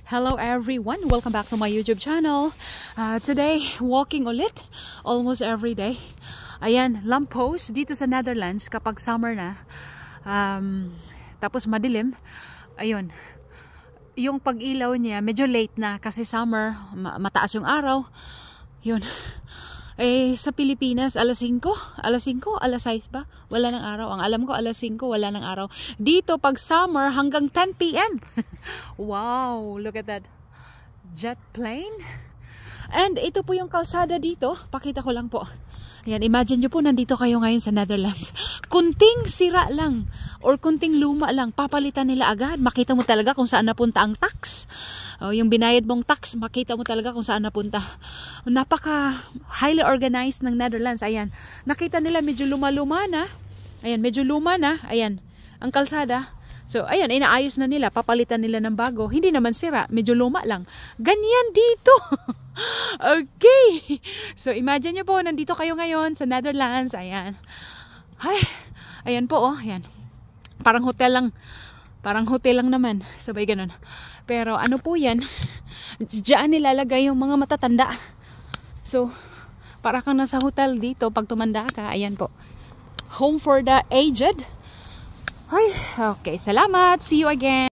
Hello everyone! Welcome back to my YouTube channel. Today, walking ulit. Almost every day. Ayan, lamppost dito sa Netherlands kapag summer na. Tapos madilim. Ayun. Yung pag-ilaw niya, medyo late na kasi summer, mataas yung araw. Yun. Eh, sa Pilipinas, alas 5, alas 6 ba? Wala ng araw. Ang alam ko, alas 5, wala ng araw. Dito, pag summer, hanggang 10 PM. Wow, look at that. Jet plane. And ito po yung kalsada dito. Pakita ko lang po. Ayan, imagine nyo po, nandito kayo ngayon sa Netherlands. Kunting sira lang or kunting luma lang, papalitan nila agad. Makita mo talaga kung saan napunta ang tax. Yung binayad mong tax, makita mo talaga kung saan napunta. Napaka highly organized ng Netherlands. Ayan, nakita nila medyo luma-luma na. Ayan, medyo luma na. Ayan, ang kalsada. So, ayan, inaayos na nila. Papalitan nila ng bago. Hindi naman sira. Medyo luma lang. Ganyan dito. Okay. So, imagine nyo po, nandito kayo ngayon sa Netherlands. Ayan. Ay, ayan po, oh. Ayan. Parang hotel lang. Parang hotel lang naman. Sabay ganun. Pero ano po yan? Diyan nilalagay yung mga matatanda. So, para kang nasa hotel dito pag tumanda ka. Ayan po. Home for the aged. Ay, okay. Salamat. See you again.